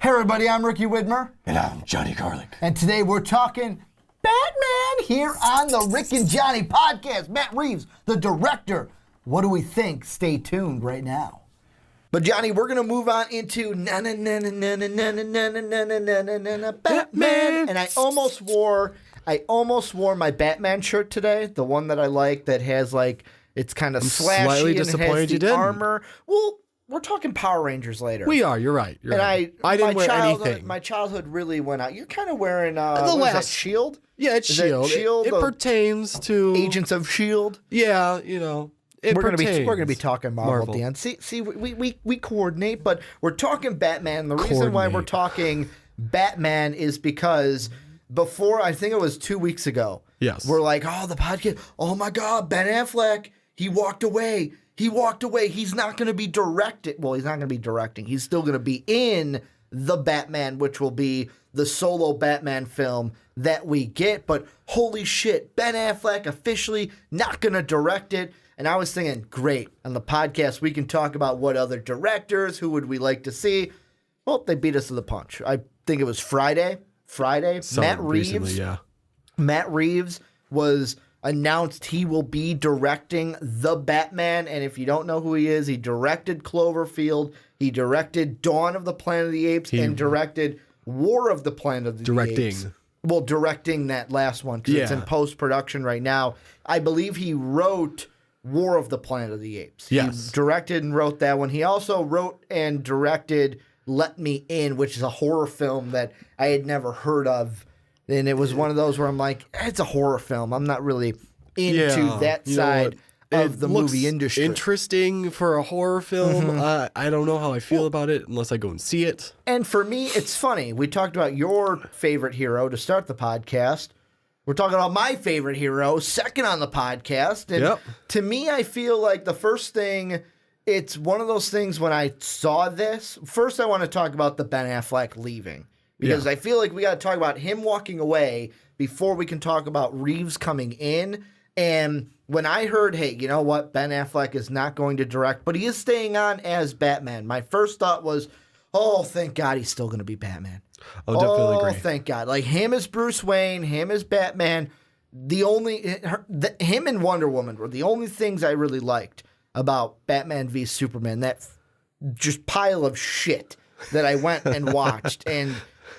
Hey everybody, I'm Ricky Widmer. And I'm Johnny Karlic. And today we're talking Batman here on the Rick and Johnny podcast. Matt Reeves, the director. What do we think? Stay tuned right now. But Johnny, we're going to move on into Batman. And I almost wore my Batman shirt today, the one that I like that has like, it's kind of slashy slightly and disappointed has you the didn't. armor. Well, we're talking Power Rangers later. We are. You're right. You're right. I didn't wear anything. My childhood really went out. You're kind of wearing the what is that, last Shield? Yeah, it's Is that Shield. Shield? It pertains to Agents of Shield. Yeah, you know. We're gonna be talking Marvel at the end. See, we coordinate, but we're talking Batman. The reason why we're talking Batman is because before, I think it was 2 weeks ago. Yes. We're like, oh, the podcast. Oh my God, Ben Affleck. He walked away. He's not going to be directed. Well, he's not going to be directing. He's still going to be in the Batman, which will be the solo Batman film that we get. But holy shit, Ben Affleck officially not going to direct it. And I was thinking, great, on the podcast we can talk about what other directors, who would we like to see. Well, they beat us to the punch. I think it was Friday. Matt Reeves. Recently, yeah. Matt Reeves was announced he will be directing The Batman, and if you don't know who he is, he directed Cloverfield, he directed Dawn of the Planet of the Apes, and directed War of the Planet of the Apes. Well, directing that last one, because it's in post-production right now. I believe he wrote War of the Planet of the Apes. Yes. He directed and wrote that one. He also wrote and directed Let Me In, which is a horror film that I had never heard of. And it was one of those where I'm like, it's a horror film. I'm not really into that side of the movie industry. Interesting for a horror film. I don't know how I feel about it unless I go and see it. And for me, it's funny. We talked about your favorite hero to start the podcast. We're talking about my favorite hero, second on the podcast. And to me, I feel like the first thing, it's one of those things when I saw this. First, I want to talk about the Ben Affleck leaving. Because I feel like we got to talk about him walking away before we can talk about Reeves coming in. And when I heard, hey, you know what? Ben Affleck is not going to direct, but he is staying on as Batman. My first thought was, oh, thank God he's still going to be Batman. Oh, definitely agree. Oh, thank God. Like him as Bruce Wayne, him as Batman. Him and Wonder Woman were the only things I really liked about Batman v Superman. That just pile of shit that I went and watched. And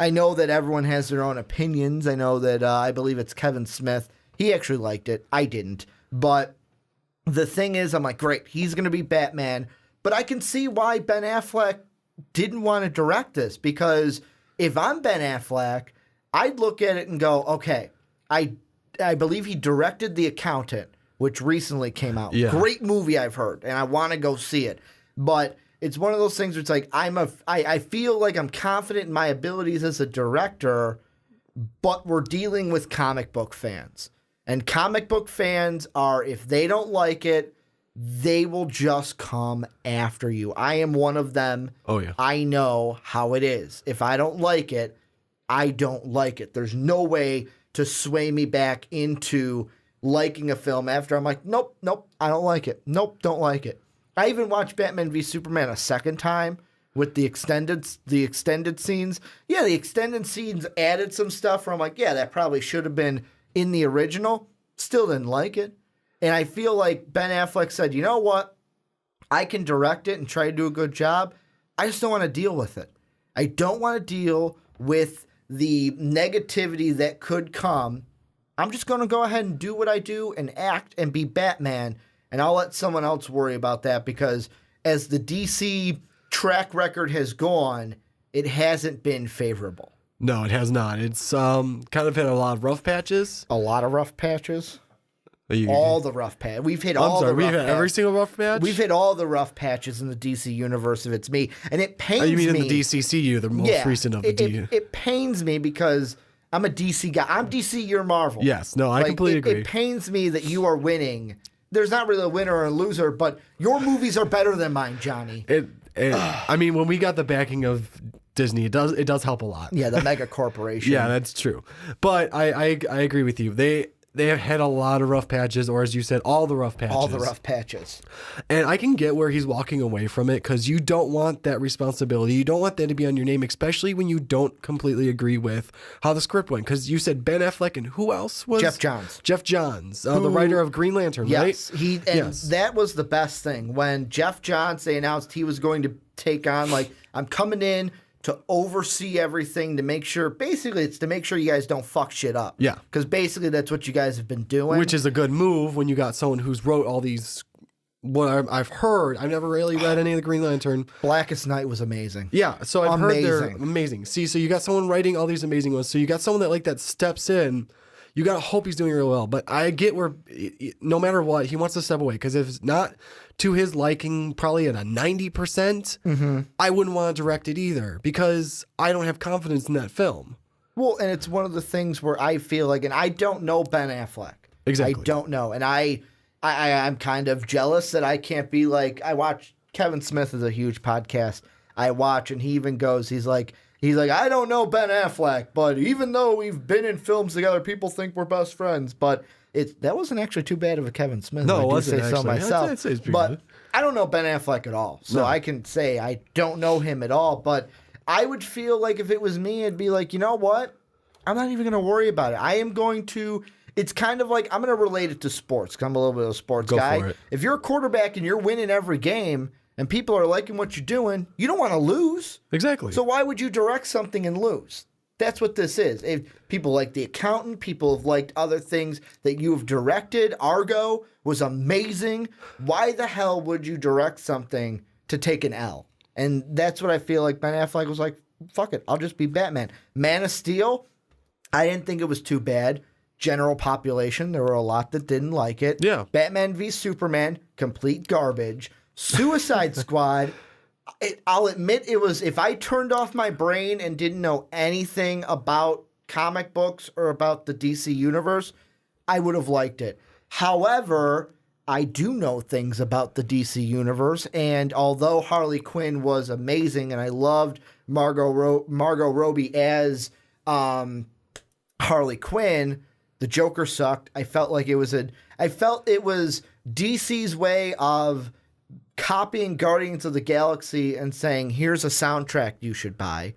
I know that everyone has their own opinions. I know that I believe it's Kevin Smith. He actually liked it. I didn't. But the thing is, I'm like, great, he's going to be Batman. But I can see why Ben Affleck didn't want to direct this. Because if I'm Ben Affleck, I'd look at it and go, okay, I believe he directed The Accountant, which recently came out. Yeah. Great movie, I've heard, and I want to go see it. But it's one of those things where it's like I feel like I'm confident in my abilities as a director, but we're dealing with comic book fans. And comic book fans are, if they don't like it, they will just come after you. I am one of them. Oh, yeah. I know how it is. If I don't like it, I don't like it. There's no way to sway me back into liking a film after I'm like, nope, I don't like it. Nope, don't like it. I even watched Batman v Superman a second time with the extended scenes. Yeah, the extended scenes added some stuff where I'm like, yeah, that probably should have been in the original. Still didn't like it. And I feel like Ben Affleck said, you know what? I can direct it and try to do a good job. I just don't want to deal with it. I don't want to deal with the negativity that could come. I'm just going to go ahead and do what I do and act and be Batman. And I'll let someone else worry about that because as the DC track record has gone, it hasn't been favorable. No, it has not. It's kind of hit a lot of rough patches. A lot of rough patches? All the rough patches. We've hit all the rough patches. We've hit every single rough patch? We've hit all the rough patches in the DC universe if it's me. And it pains me. You mean in the DCCU, the most recent of the DC? It pains me because I'm a DC guy. I'm DC, you're Marvel. Yes, no, I completely agree. It pains me that you are winning. There's not really a winner or a loser, but your movies are better than mine, Johnny. I mean, when we got the backing of Disney, it does help a lot. Yeah, the mega corporation. Yeah, that's true. But I agree with you. They they have had a lot of rough patches, or as you said, all the rough patches. All the rough patches. And I can get where he's walking away from it because you don't want that responsibility. You don't want that to be on your name, especially when you don't completely agree with how the script went. Because you said Ben Affleck and who else was? Jeff Johns. Jeff Johns, the writer of Green Lantern, right? Yes. That was the best thing. When Jeff Johns, they announced he was going to take on, like, I'm coming in to oversee everything to make sure, basically it's to make sure you guys don't fuck shit up. Yeah. Because basically that's what you guys have been doing. Which is a good move when you got someone who's wrote all these, what I've heard, I've never really read any of the Green Lantern. Blackest Night was amazing. Yeah, so I've heard they're amazing. See, so you got someone writing all these amazing ones. So you got someone that steps in. You got to hope he's doing really well. But I get where, no matter what, he wants to step away. Because if it's not to his liking, probably at a 90%, I wouldn't want to direct it either. Because I don't have confidence in that film. Well, and it's one of the things where I feel like, and I don't know Ben Affleck. Exactly. I don't know. And I'm kind of jealous that I can't be like, I watch, Kevin Smith is a huge podcast I watch, and he even goes, he's like, I don't know Ben Affleck, but even though we've been in films together, people think we're best friends. But that wasn't actually too bad of a Kevin Smith. No, I it wasn't say so myself. I'd say it's pretty but good. I don't know Ben Affleck at all, so I can say I don't know him at all. But I would feel like if it was me, it'd be like, you know what? I'm not even going to worry about it. I am going to. It's kind of like I'm going to relate it to sports because I'm a little bit of a sports guy. For it. If you're a quarterback and you're winning every game, and people are liking what you're doing, you don't want to lose. Exactly. So why would you direct something and lose? That's what this is. If people like The Accountant, people have liked other things that you have directed. Argo was amazing. Why the hell would you direct something to take an L? And that's what I feel like Ben Affleck was like, fuck it, I'll just be Batman. Man of Steel, I didn't think it was too bad. General population, there were a lot that didn't like it. Yeah. Batman v Superman, complete garbage. Suicide Squad, I'll admit it was, if I turned off my brain and didn't know anything about comic books or about the DC universe, I would have liked it. However, I do know things about the DC universe, and although Harley Quinn was amazing and I loved Margot Robbie as Harley Quinn, the Joker sucked. I felt it was DC's way of copying Guardians of the Galaxy and saying, here's a soundtrack you should buy.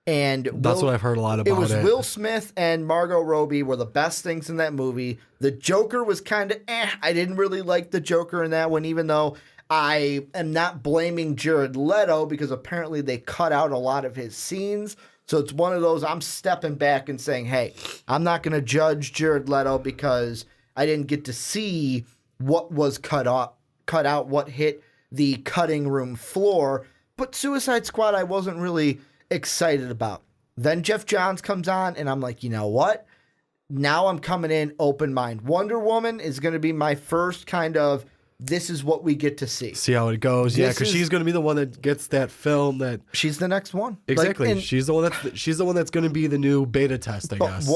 And that's what I've heard a lot about. It was Will Smith and Margot Robbie were the best things in that movie. The Joker was kind of I didn't really like the Joker in that one, even though I am not blaming Jared Leto because apparently they cut out a lot of his scenes. So it's one of those, I'm stepping back and saying, hey, I'm not going to judge Jared Leto because I didn't get to see what was cut out, what hit the cutting room floor. But Suicide Squad I wasn't really excited about. Then Jeff Johns comes on and I'm like, you know what? Now I'm coming in open mind. Wonder Woman is going to be my first kind of, this is what we get to see. See how it goes. Yeah, because she's going to be the one that gets that film that... She's the next one. Exactly. She's the one that's going to be the new beta test, I guess.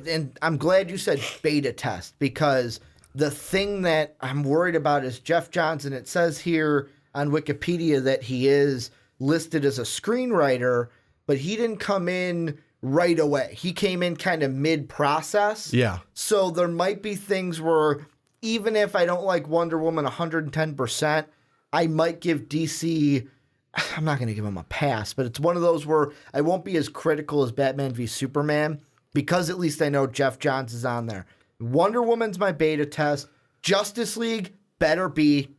And I'm glad you said beta test because the thing that I'm worried about is Jeff Johns, and it says here on Wikipedia that he is listed as a screenwriter, but he didn't come in right away. He came in kind of mid-process. Yeah. So there might be things where even if I don't like Wonder Woman 110%, I might give DC, I'm not going to give him a pass, but it's one of those where I won't be as critical as Batman v Superman because at least I know Jeff Johns is on there. Wonder Woman's my beta test. Justice League better be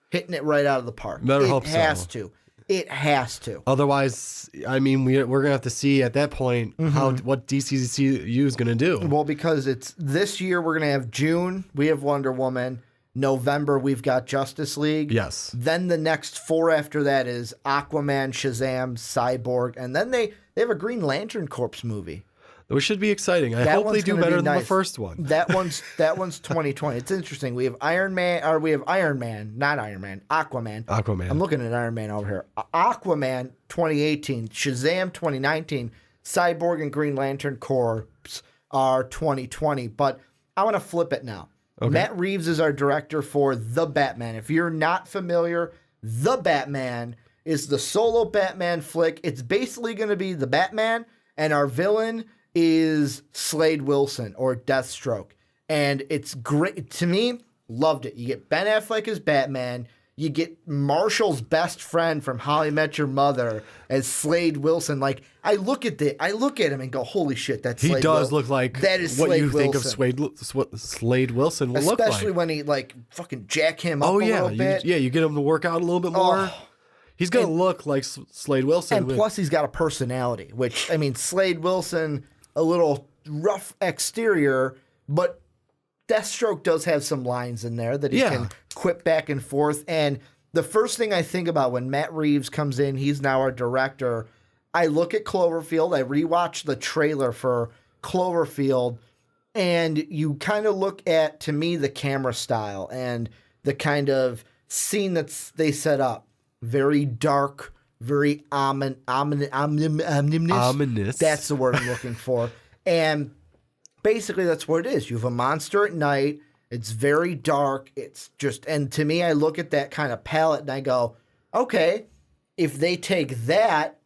hitting it right out of the park. Better hope so. It has to. Otherwise, I mean, we're going to have to see at that point what DCU is going to do. Well, because it's this year we're going to have June, we have Wonder Woman. November, we've got Justice League. Yes. Then the next 4 after that is Aquaman, Shazam, Cyborg. And then they have a Green Lantern Corps movie. Which should be exciting. I hope they do better than the first one. That one's 2020. It's interesting. We have Aquaman. I'm looking at Iron Man over here. Aquaman 2018, Shazam 2019, Cyborg and Green Lantern Corps are 2020. But I want to flip it now. Okay. Matt Reeves is our director for The Batman. If you're not familiar, The Batman is the solo Batman flick. It's basically going to be the Batman, and our villain is Slade Wilson or Deathstroke. And it's great. To me, loved it. You get Ben Affleck as Batman. You get Marshall's best friend from How I Met Your Mother as Slade Wilson. Like, I look at him and go, holy shit, that's Slade He does look like that is what Slade you think Wilson. of what Slade Wilson will look like. Especially when he, like, fucking jack him up a little bit. You get him to work out a little bit more. He's going to look like Slade Wilson. And plus, he's got a personality, which, I mean, Slade Wilson, a little rough exterior, but Deathstroke does have some lines in there that he can quip back and forth. And the first thing I think about when Matt Reeves comes in, he's now our director. I look at Cloverfield. I rewatch the trailer for Cloverfield, and you kind of look at, to me, the camera style and the kind of scene that they set up. Very dark, very ominous. That's the word I'm looking for. And basically, that's what it is. You have a monster at night. It's very dark. It's just, and to me, I look at that kind of palette and I go, okay, if they take that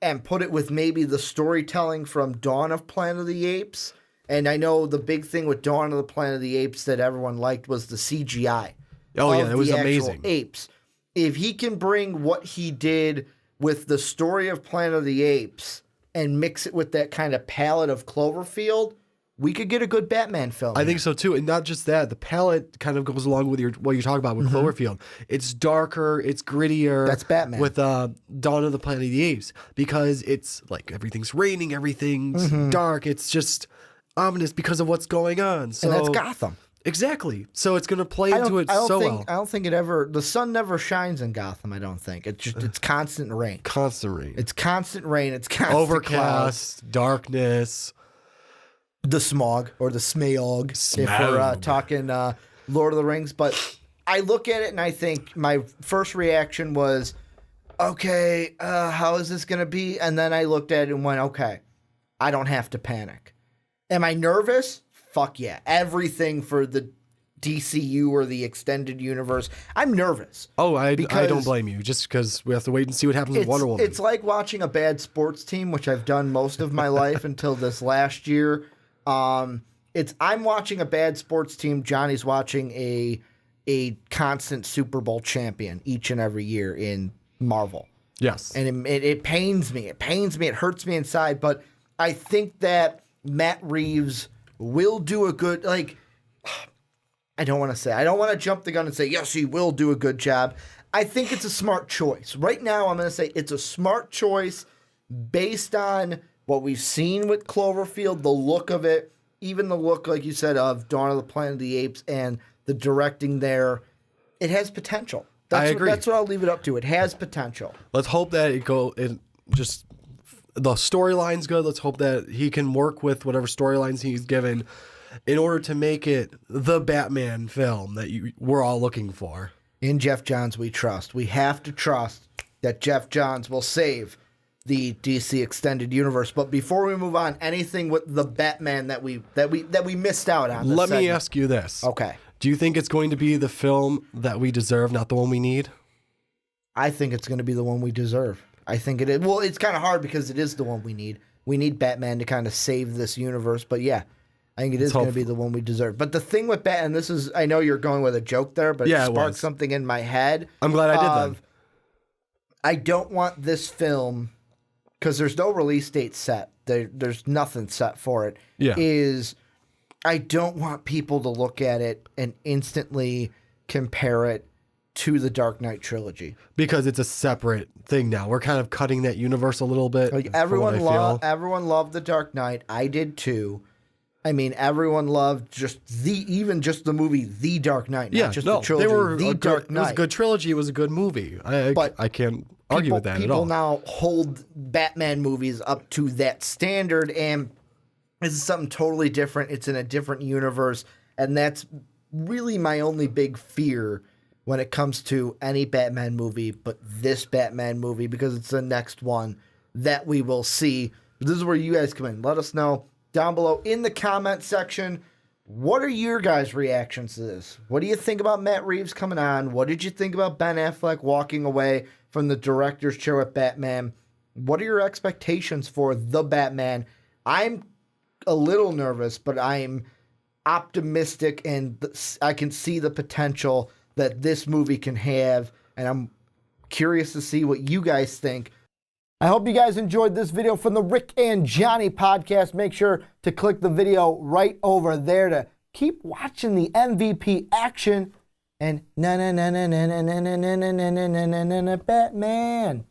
and put it with maybe the storytelling from Dawn of Planet of the Apes, and I know the big thing with Dawn of the Planet of the Apes that everyone liked was the CGI. Oh, yeah, it was amazing. Apes. If he can bring what he did with the story of Planet of the Apes and mix it with that kind of palette of Cloverfield, we could get a good Batman film. I think so too, and not just that. The palette kind of goes along with what you're talking about with Cloverfield. It's darker, it's grittier. That's Batman with Dawn of the Planet of the Apes, because it's like everything's raining, everything's dark. It's just ominous because of what's going on. So and that's Gotham. Exactly. So it's going to play into it so well. I don't think the sun never shines in Gotham. I don't think it's constant rain. Constant rain. It's constant rain. It's constant overcast, clouds. Darkness. The smog or the smeog, if we're talking Lord of the Rings. But I look at it and I think my first reaction was, okay, how is this going to be? And then I looked at it and went, okay, I don't have to panic. Am I nervous? Fuck yeah. Everything for the DCU or the extended universe, I'm nervous. Oh, I don't blame you, just because we have to wait and see what happens with Wonder Woman. It's like watching a bad sports team, which I've done most of my life until this last year. I'm watching a bad sports team. Johnny's watching a constant Super Bowl champion each and every year in Marvel. Yes. And it pains me. It pains me. It hurts me inside. But I think that Matt Reeves will do a good, like, I don't want to jump the gun and say, yes, he will do a good job. I think it's a smart choice. Right now, I'm going to say it's a smart choice based on what we've seen with Cloverfield, the look of it, even the look, like you said, of Dawn of the Planet of the Apes and the directing there. It has potential. I agree. That's what I'll leave it up to. It has potential. Let's hope that the storyline's good. Let's hope that he can work with whatever storylines he's given in order to make it the Batman film that we're all looking for. In Jeff Johns, we trust. We have to trust that Jeff Johns will save the DC extended universe. But before we move on, anything with the Batman that we missed out on? Let me ask you this. Okay. Do you think it's going to be the film that we deserve, not the one we need? I think it's going to be the one we deserve. I think it is. Well, it's kind of hard because it is the one we need. We need Batman to kind of save this universe. But yeah, I think it is going to be the one we deserve. But the thing with Batman, this is, I know you're going with a joke there, but it sparked something in my head. I'm glad I did that. I don't want this film, because there's no release date set. There's nothing set for it. Yeah. I don't want people to look at it and instantly compare it to the Dark Knight trilogy, because it's a separate thing now. We're kind of cutting that universe a little bit. Like everyone loved the Dark Knight. I did too. I mean, everyone loved just the movie The Dark Knight, not just the trilogy. The Dark Knight. It was a good trilogy. It was a good movie. I can't argue with that at all. People now hold Batman movies up to that standard, and this is something totally different. It's in a different universe, and that's really my only big fear when it comes to any Batman movie, but this Batman movie, because it's the next one that we will see. This is where you guys come in. Let us know down below in the comment section, what are your guys' reactions to this? What do you think about Matt Reeves coming on? What did you think about Ben Affleck walking away from the director's chair with Batman? What are your expectations for the Batman? I'm a little nervous, but I'm optimistic, and I can see the potential that this movie can have, and I'm curious to see what you guys think. I hope you guys enjoyed this video from the Rick and Johnny podcast. Make sure to click the video right over there to keep watching the MVP action. And Batman.